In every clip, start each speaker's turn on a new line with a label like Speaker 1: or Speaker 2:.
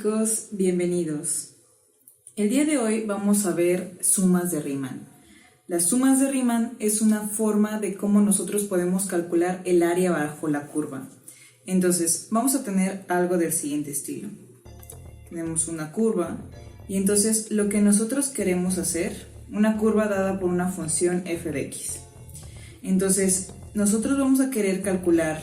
Speaker 1: chicos, bienvenidos. El día de hoy vamos a ver sumas de Riemann. Las sumas de Riemann es una forma de cómo nosotros podemos calcular el área bajo la curva. Entonces, vamos a tener algo del siguiente estilo. Tenemos una curva y entonces lo que nosotros queremos hacer, una curva dada por una función f de x. Entonces, nosotros vamos a querer calcular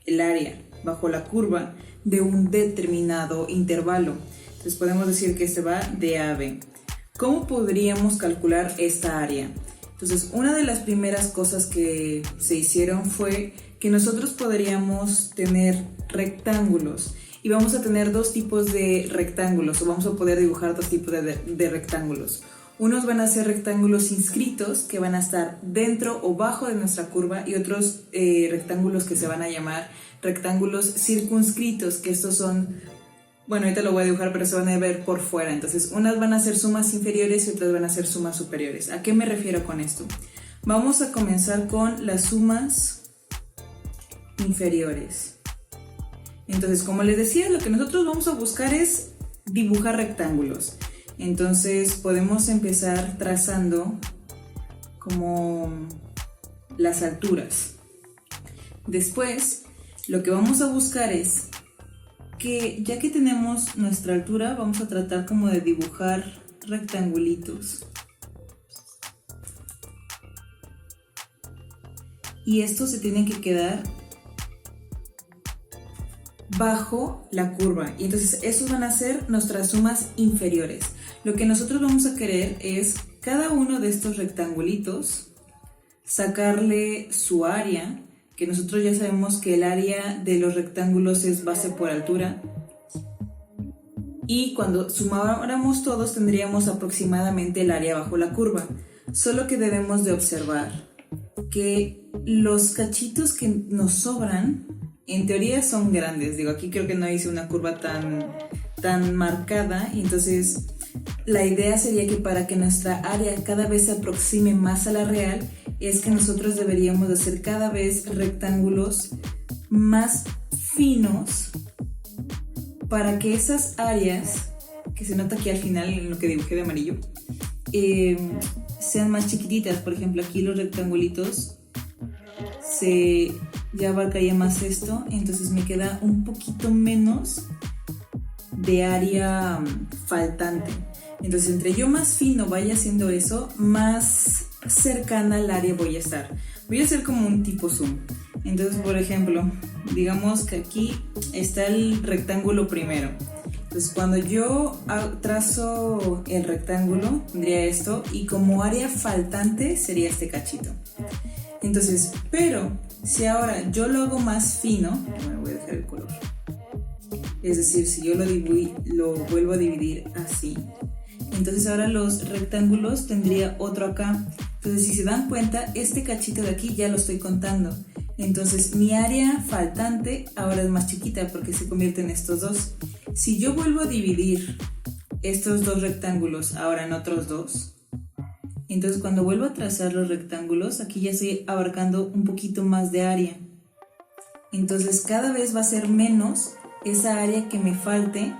Speaker 1: el área bajo la curva de un determinado intervalo. Entonces podemos decir que este va de A a B. ¿Cómo podríamos calcular esta área? Entonces, una de las primeras cosas que se hicieron fue que nosotros podríamos tener rectángulos y vamos a tener dos tipos de rectángulos, o vamos a poder dibujar dos tipos de rectángulos. Unos van a ser rectángulos inscritos que van a estar dentro o bajo de nuestra curva y otros rectángulos que se van a llamar rectángulos circunscritos, que estos son, bueno, ahorita lo voy a dibujar, pero se van a ver por fuera. Entonces, unas van a ser sumas inferiores y otras van a ser sumas superiores. ¿A qué me refiero con esto? Vamos a comenzar con las sumas inferiores. Entonces, como les decía, lo que nosotros vamos a buscar es dibujar rectángulos. Entonces, podemos empezar trazando como las alturas. Después, lo que vamos a buscar es que, ya que tenemos nuestra altura, vamos a tratar como de dibujar rectangulitos. Y estos se tienen que quedar bajo la curva. Y entonces, esos van a ser nuestras sumas inferiores. Lo que nosotros vamos a querer es cada uno de estos rectangulitos sacarle su área, que nosotros ya sabemos que el área de los rectángulos es base por altura, y cuando sumáramos todos tendríamos aproximadamente el área bajo la curva. Solo que debemos de observar que los cachitos que nos sobran en teoría son grandes. Digo, aquí creo que no hice una curva tan marcada, y entonces la idea sería que para que nuestra área cada vez se aproxime más a la real, es que nosotros deberíamos de hacer cada vez rectángulos más finos para que esas áreas, que se nota aquí al final en lo que dibujé de amarillo, sean más chiquititas. Por ejemplo, aquí los rectangulitos ya abarcaría más esto, entonces me queda un poquito menos de área faltante. Entonces, entre yo más fino vaya haciendo eso, más cercana al área voy a estar. Voy a hacer como un tipo zoom. Entonces, por ejemplo, digamos que aquí está el rectángulo primero. Entonces, cuando yo trazo el rectángulo, tendría esto, y como área faltante sería este cachito. Entonces, pero si ahora yo lo hago más fino, me voy a dejar el color. Es decir, si yo lo vuelvo a dividir así, entonces ahora los rectángulos tendría otro acá. Entonces, si se dan cuenta, este cachito de aquí ya lo estoy contando. Entonces, mi área faltante ahora es más chiquita porque se convierte en estos dos. Si yo vuelvo a dividir estos dos rectángulos ahora en otros dos, entonces cuando vuelvo a trazar los rectángulos, aquí ya estoy abarcando un poquito más de área. Entonces, cada vez va a ser menos esa área que me falte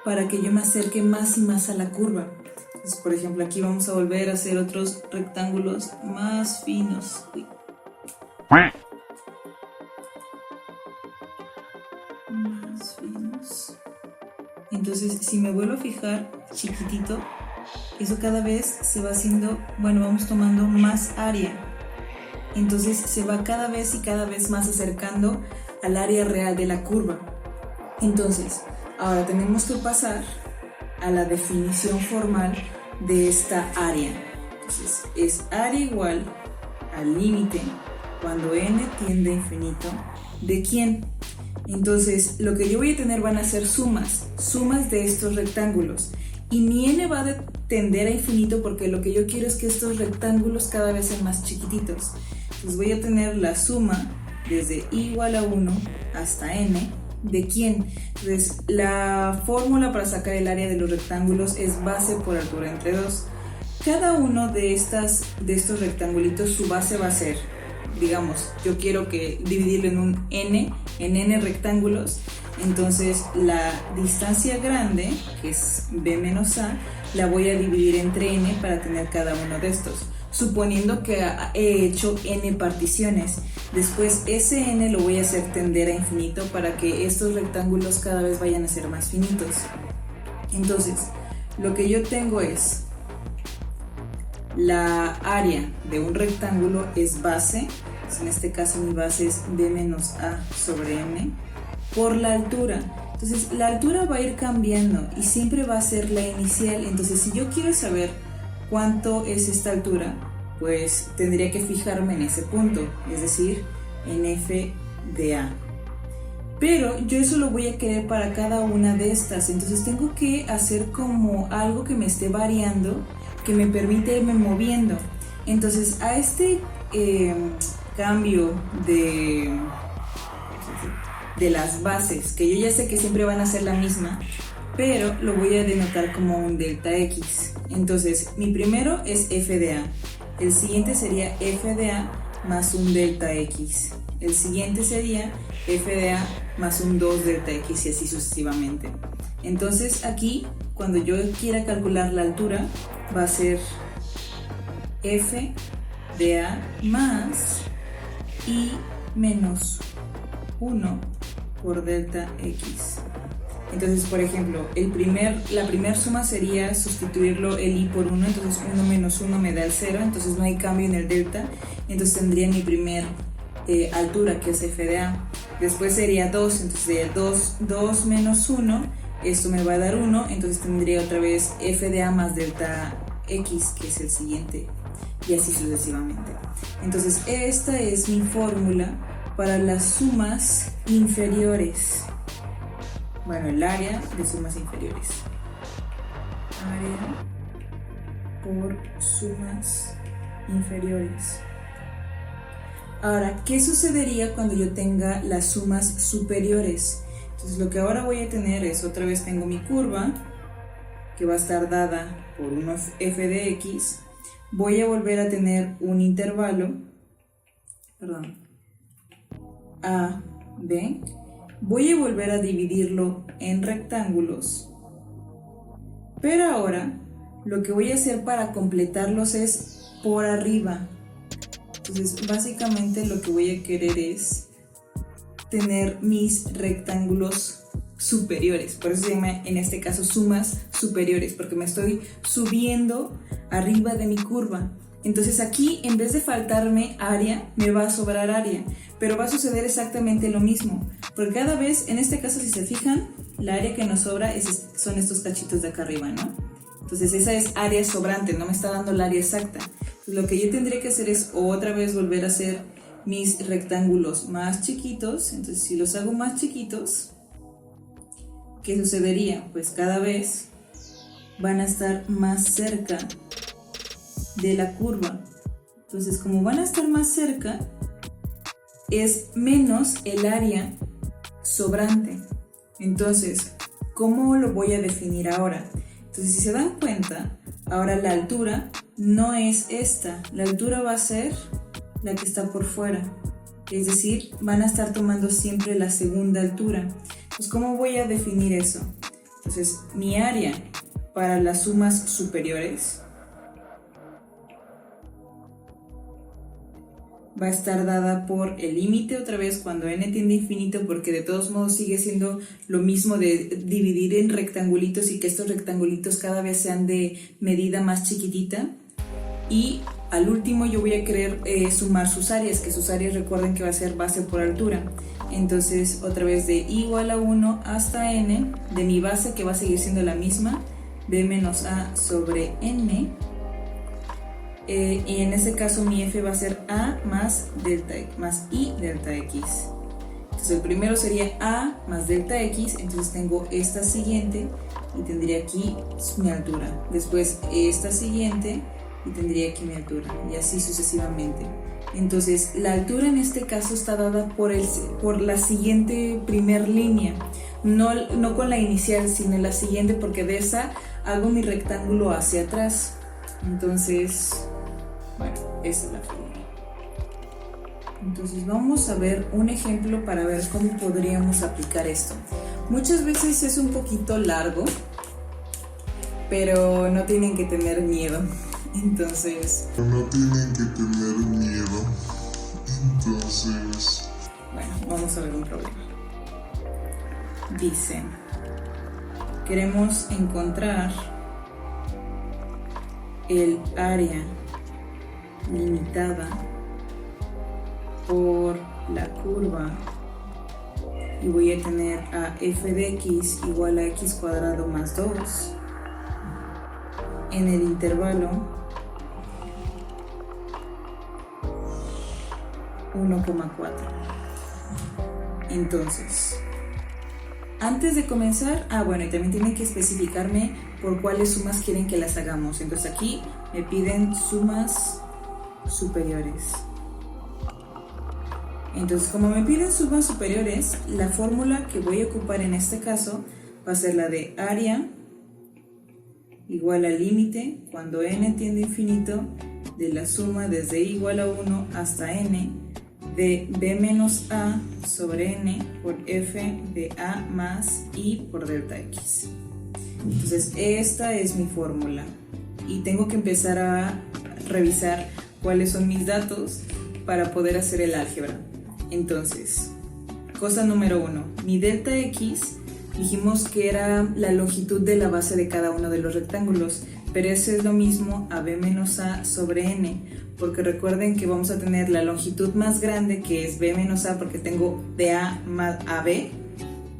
Speaker 1: para que yo me acerque más y más a la curva. Entonces, por ejemplo, aquí vamos a volver a hacer otros rectángulos más finos. Más finos. Entonces, si me vuelvo a fijar chiquitito, eso cada vez se va haciendo, bueno, vamos tomando más área. Entonces se va cada vez y cada vez más acercando al área real de la curva. Entonces, ahora tenemos que pasar a la definición formal de esta área. Entonces, es área igual al límite cuando n tiende a infinito. ¿De quién? Entonces, lo que yo voy a tener van a ser sumas de estos rectángulos. Y mi n va a tender a infinito porque lo que yo quiero es que estos rectángulos cada vez sean más chiquititos. Entonces voy a tener la suma desde i igual a 1 hasta n. ¿De quién? Entonces, la fórmula para sacar el área de los rectángulos es base por altura entre 2. Cada uno de estos rectangulitos, su base va a ser, digamos, yo quiero dividirlo en n rectángulos. Entonces la distancia grande, que es b menos a, la voy a dividir entre n para tener cada uno de estos, suponiendo que he hecho n particiones. Después ese n lo voy a hacer tender a infinito para que estos rectángulos cada vez vayan a ser más finitos. Entonces lo que yo tengo es la área de un rectángulo es base, en este caso mi base es b menos a sobre m, por la altura. Entonces la altura va a ir cambiando y siempre va a ser la inicial. Entonces si yo quiero saber cuánto es esta altura, pues tendría que fijarme en ese punto, es decir, en f de a. Pero yo eso lo voy a querer para cada una de estas, entonces tengo que hacer como algo que me esté variando, que me permite irme moviendo. Entonces a este cambio de las bases, que yo ya sé que siempre van a ser la misma, pero lo voy a denotar como un delta x. Entonces mi primero es f de a, el siguiente sería f de a más un delta x, el siguiente sería f de a más un 2 delta x y así sucesivamente. Entonces aquí cuando yo quiera calcular la altura va a ser f de a más i menos 1 por delta x. Entonces, por ejemplo, la primera suma sería sustituirlo el i por 1, entonces 1 menos 1 me da el 0, entonces no hay cambio en el delta, entonces tendría mi primer altura, que es f de a. Después sería 2, entonces sería 2 menos 1, esto me va a dar 1, entonces tendría otra vez f de a más delta x, que es el siguiente, y así sucesivamente. Entonces, esta es mi fórmula para las sumas inferiores. Bueno, el área de sumas inferiores. Área por sumas inferiores. Ahora, ¿qué sucedería cuando yo tenga las sumas superiores? Entonces, lo que ahora voy a tener es, otra vez tengo mi curva, que va a estar dada por un f de x. Voy a volver a tener un intervalo, a, b. Voy a volver a dividirlo en rectángulos, pero ahora lo que voy a hacer para completarlos es por arriba. Entonces básicamente lo que voy a querer es tener mis rectángulos superiores, por eso se llama en este caso sumas superiores, porque me estoy subiendo arriba de mi curva. Entonces aquí, en vez de faltarme área, me va a sobrar área, pero va a suceder exactamente lo mismo, porque cada vez, en este caso si se fijan, la área que nos sobra son estos cachitos de acá arriba, ¿no? Entonces esa es área sobrante, no me está dando la área exacta. Entonces, lo que yo tendría que hacer es otra vez volver a hacer mis rectángulos más chiquitos. Entonces si los hago más chiquitos, ¿qué sucedería? Pues cada vez van a estar más cerca de la curva. Entonces, como van a estar más cerca, es menos el área sobrante. Entonces, ¿cómo lo voy a definir ahora? Entonces, si se dan cuenta, ahora la altura no es esta. La altura va a ser la que está por fuera. Es decir, van a estar tomando siempre la segunda altura. Pues, ¿cómo voy a definir eso? Entonces, mi área para las sumas superiores va a estar dada por el límite otra vez cuando n tiende a infinito, porque de todos modos sigue siendo lo mismo de dividir en rectangulitos y que estos rectangulitos cada vez sean de medida más chiquitita. Y al último yo voy a querer sumar sus áreas, que sus áreas recuerden que va a ser base por altura. Entonces otra vez de i igual a 1 hasta n, de mi base que va a seguir siendo la misma, b menos a sobre n. Y en este caso mi f va a ser a más i delta x. Entonces el primero sería a más delta x, entonces tengo esta siguiente y tendría aquí mi altura. Después esta siguiente y tendría aquí mi altura, y así sucesivamente. Entonces la altura en este caso está dada por la siguiente primer línea, no con la inicial, sino la siguiente, porque de esa hago mi rectángulo hacia atrás. Entonces, bueno, esa es la fórmula. Entonces vamos a ver un ejemplo para ver cómo podríamos aplicar esto. Muchas veces es un poquito largo, pero no tienen que tener miedo. Entonces...
Speaker 2: No tienen que tener miedo.
Speaker 1: Bueno, vamos a ver un problema. Dice, queremos encontrar el área limitada por la curva y voy a tener a f de x igual a x cuadrado más 2 en el intervalo 1,4. Entonces, antes de comenzar, bueno, y también tienen que especificarme por cuáles sumas quieren que las hagamos. Entonces aquí me piden sumas superiores. Entonces, como me piden sumas superiores, la fórmula que voy a ocupar en este caso va a ser la de área igual al límite cuando n tiende a infinito de la suma desde i igual a 1 hasta n de b menos a sobre n por f de a más i por delta x. Entonces esta es mi fórmula y tengo que empezar a revisar cuáles son mis datos para poder hacer el álgebra. Entonces, cosa número 1, mi delta x dijimos que era la longitud de la base de cada uno de los rectángulos, pero eso es lo mismo a b menos a sobre n, porque recuerden que vamos a tener la longitud más grande, que es b menos a, porque tengo de a más a b,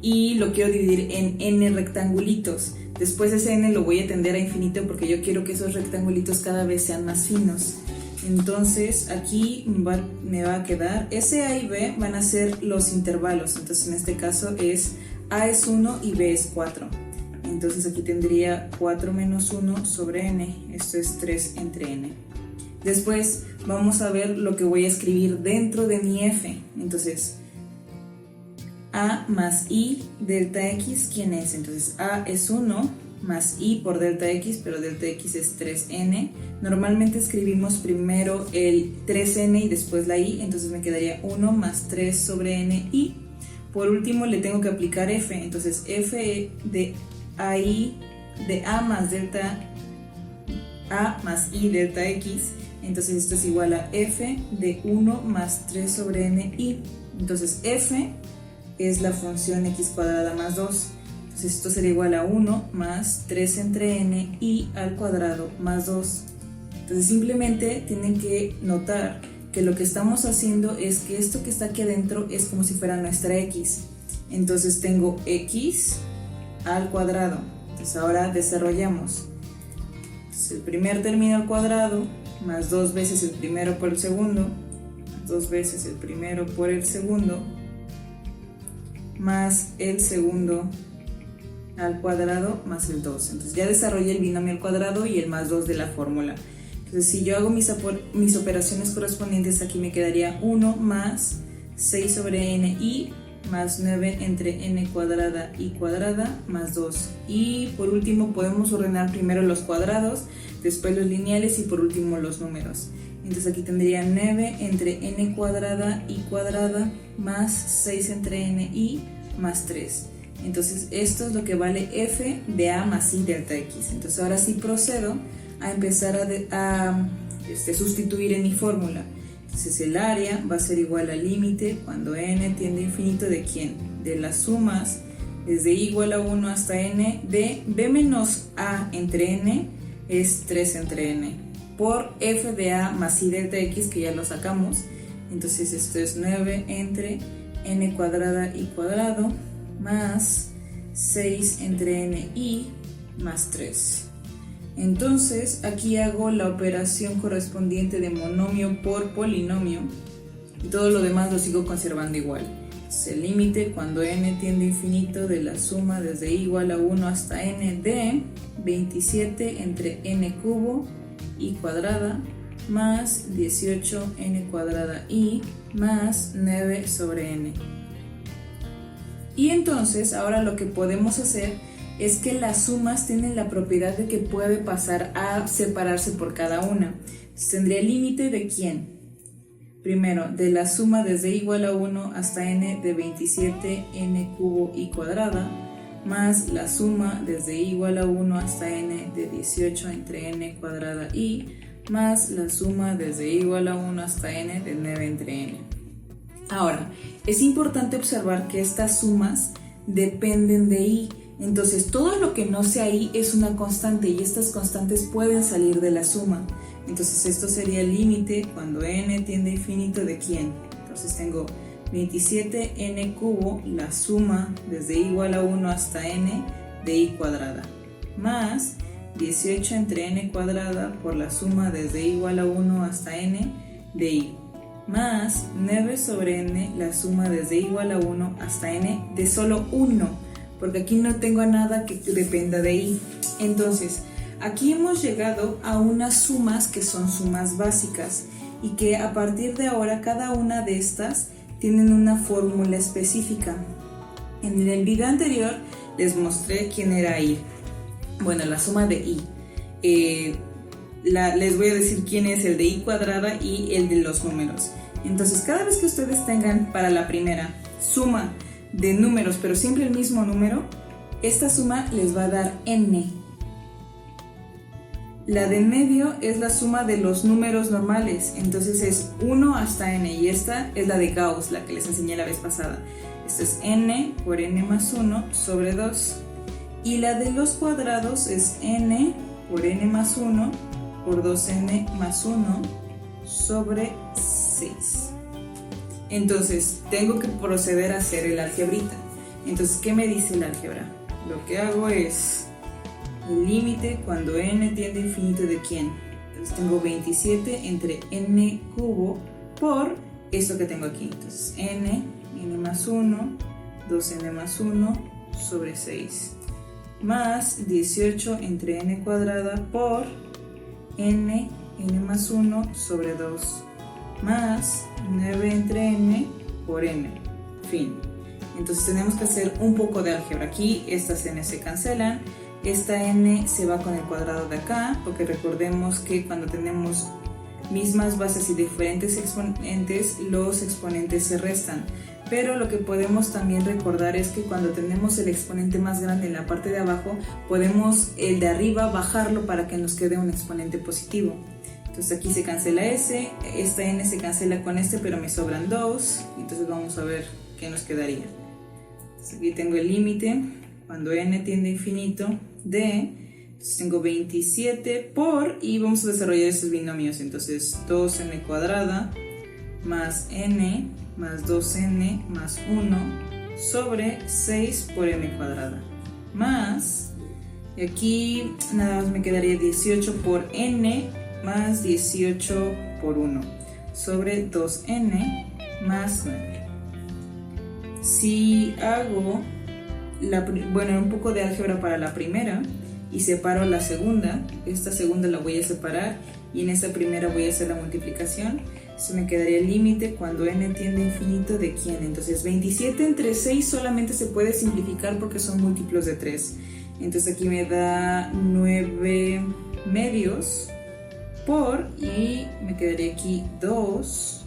Speaker 1: y lo quiero dividir en n rectangulitos. Después ese n lo voy a tender a infinito porque yo quiero que esos rectangulitos cada vez sean más finos. Entonces aquí me va a quedar, S, A y B van a ser los intervalos, entonces en este caso es A es 1 y B es 4. Entonces aquí tendría 4 menos 1 sobre n, esto es 3 entre n. Después vamos a ver lo que voy a escribir dentro de mi f. Entonces a más i delta x, ¿quién es? Entonces a es 1 más i por delta x, pero delta x es 3n. Normalmente escribimos primero el 3n y después la i, entonces me quedaría 1 más 3 sobre n i. Por último le tengo que aplicar f, entonces f de ai de a más delta a más i delta x, entonces esto es igual a f de 1 más 3 sobre n i. Entonces f es la función x cuadrada más 2. Entonces esto sería igual a 1 más 3 entre n i al cuadrado más 2. Entonces simplemente tienen que notar que lo que estamos haciendo es que esto que está aquí adentro es como si fuera nuestra x. Entonces tengo x al cuadrado. Entonces ahora desarrollamos. Entonces el primer término al cuadrado más 2 veces el primero por el segundo, más 2 veces el primero por el segundo, más el segundo al cuadrado más el 2. Entonces ya desarrollé el binomio al cuadrado y el más 2 de la fórmula. Entonces si yo hago mis operaciones correspondientes, aquí me quedaría 1 más 6 sobre n i más 9 entre n cuadrada y cuadrada más 2. Y por último podemos ordenar primero los cuadrados, después los lineales y por último los números. Entonces aquí tendría 9 entre n cuadrada y cuadrada más 6 entre n i más 3. Entonces esto es lo que vale f de a más i delta x. Entonces ahora sí procedo a empezar a sustituir en mi fórmula. Entonces el área va a ser igual al límite cuando n tiende a infinito de ¿quién? De las sumas desde i igual a 1 hasta n de b menos a entre n es 3 entre n por f de a más i delta x, que ya lo sacamos. Entonces esto es 9 entre n cuadrada y cuadrado más 6 entre n i más 3. Entonces aquí hago la operación correspondiente de monomio por polinomio y todo lo demás lo sigo conservando igual. Es el límite cuando n tiende a infinito de la suma desde i igual a 1 hasta n de 27 entre n cubo i cuadrada más 18n cuadrada i más 9 sobre n. Y entonces ahora lo que podemos hacer es que las sumas tienen la propiedad de que puede pasar a separarse por cada una. Entonces, tendría límite de ¿quién? primero de la suma desde igual a 1 hasta n de 27 n cubo y cuadrada, más la suma desde igual a 1 hasta n de 18 entre n cuadrada y más la suma desde igual a 1 hasta n de 9 entre n. Ahora, es importante observar que estas sumas dependen de i, entonces todo lo que no sea i es una constante y estas constantes pueden salir de la suma. Entonces esto sería el límite cuando n tiende a infinito de ¿quién? Entonces tengo 27n cubo, la suma desde igual a 1 hasta n de i cuadrada, más 18 entre n cuadrada por la suma desde igual a 1 hasta n de i, más 9 sobre n, la suma desde igual a 1 hasta n de solo 1, porque aquí no tengo nada que dependa de i. Entonces, aquí hemos llegado a unas sumas que son sumas básicas y que a partir de ahora cada una de estas tienen una fórmula específica. En el video anterior les mostré quién era i. Bueno, la suma de i. Les voy a decir quién es el de i cuadrada y el de los números. Entonces, cada vez que ustedes tengan para la primera suma de números, pero siempre el mismo número, esta suma les va a dar n. La de en medio es la suma de los números normales, entonces es 1 hasta n, y esta es la de Gauss, la que les enseñé la vez pasada. Esto es n por n más 1 sobre 2. Y la de los cuadrados es n por n más 1 por 2n más 1 sobre 6. Entonces, tengo que proceder a hacer el algebrita. Entonces, ¿qué me dice el álgebra? Lo que hago es el límite cuando n tiende a infinito de ¿quién? Entonces, tengo 27 entre n cubo por esto que tengo aquí. Entonces, n más 1, 2n más 1 sobre 6. Más 18 entre n cuadrada por n más 1 sobre 2, más 9 entre n por n, fin. Entonces tenemos que hacer un poco de álgebra. Aquí estas n se cancelan, esta n se va con el cuadrado de acá, porque recordemos que cuando tenemos mismas bases y diferentes exponentes, los exponentes se restan. Pero lo que podemos también recordar es que cuando tenemos el exponente más grande en la parte de abajo, podemos el de arriba bajarlo para que nos quede un exponente positivo. Entonces aquí se cancela ese, esta n se cancela con este, pero me sobran 2. Entonces vamos a ver qué nos quedaría. Entonces aquí tengo el límite cuando n tiende a infinito de, entonces tengo 27 por, y vamos a desarrollar estos binomios. Entonces 2n cuadrada más n más 2n más 1 sobre 6 por n cuadrada, más, y aquí nada más me quedaría 18 por n más 18 por 1 sobre 2n más 9. Si hago un poco de álgebra para la primera y separo la segunda, esta segunda la voy a separar y en esta primera voy a hacer la multiplicación. Esto me quedaría el límite cuando n tiende a infinito de ¿quién? Entonces 27 entre 6 solamente se puede simplificar porque son múltiplos de 3. Entonces aquí me da 9 medios por, y me quedaría aquí 2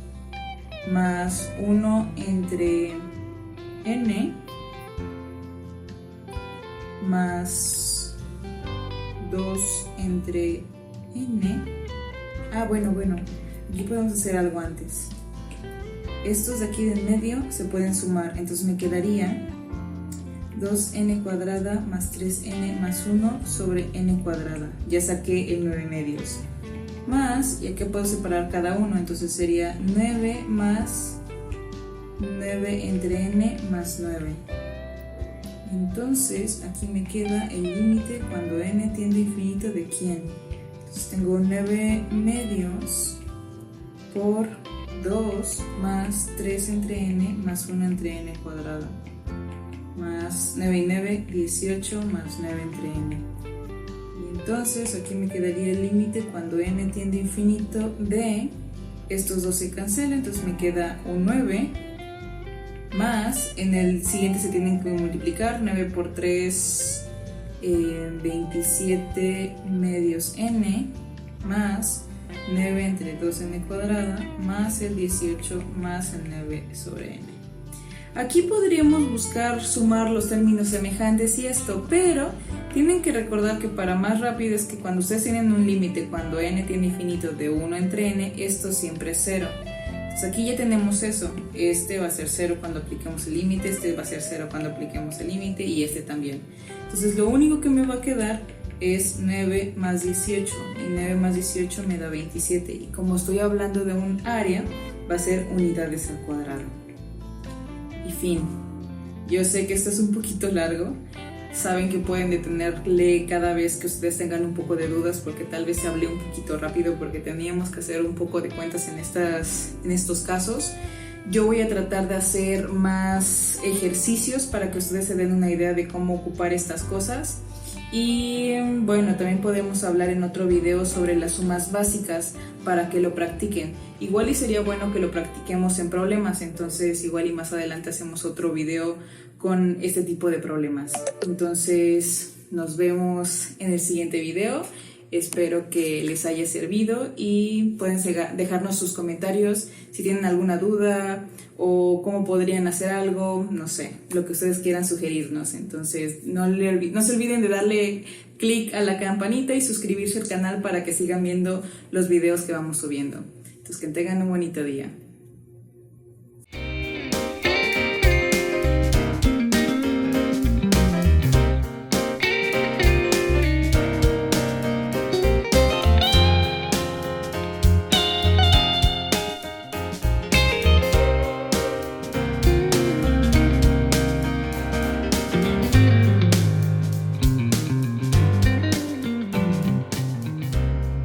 Speaker 1: más 1 entre n más 2 entre n. Bueno, aquí podemos hacer algo antes. Estos de aquí del medio se pueden sumar, entonces me quedaría 2n cuadrada más 3n más 1 sobre n cuadrada. Ya saqué el 9 medios. Más, y aquí puedo separar cada uno, entonces sería 9 más 9 entre n más 9. Entonces aquí me queda el límite cuando n tiende a infinito de ¿quién? Entonces tengo 9 medios por 2 más 3 entre n más 1 entre n cuadrada, más 9 y 9, 18 más 9 entre n. Y entonces aquí me quedaría el límite cuando n tiende a infinito de, estos dos se cancelan, entonces me queda un 9, más, en el siguiente se tienen que multiplicar, 9 por 3, 27 medios n, más 9 entre 2n cuadrada más el 18 más el 9 sobre n. Aquí podríamos buscar sumar los términos semejantes y esto, pero tienen que recordar que para más rápido es que cuando ustedes tienen un límite, cuando n tiene infinito de 1 entre n, esto siempre es 0. Entonces aquí ya tenemos eso, este va a ser 0 cuando apliquemos el límite, este va a ser 0 cuando apliquemos el límite y este también. Entonces lo único que me va a quedar es 9 más 18 y 9 más 18 me da 27 y como estoy hablando de un área, va a ser unidades al cuadrado. Y fin, yo sé que esto es un poquito largo, saben que pueden detenerle cada vez que ustedes tengan un poco de dudas porque tal vez hablé un poquito rápido porque teníamos que hacer un poco de cuentas en estos casos. Yo voy a tratar de hacer más ejercicios para que ustedes se den una idea de cómo ocupar estas cosas. Y bueno, también podemos hablar en otro video sobre las sumas básicas para que lo practiquen. Igual y sería bueno que lo practiquemos en problemas, entonces igual y más adelante hacemos otro video con este tipo de problemas. Entonces nos vemos en el siguiente video. Espero que les haya servido y pueden dejarnos sus comentarios si tienen alguna duda o cómo podrían hacer algo, no sé, lo que ustedes quieran sugerirnos. Entonces no se olviden de darle click a la campanita y suscribirse al canal para que sigan viendo los videos que vamos subiendo. Entonces que tengan un bonito día.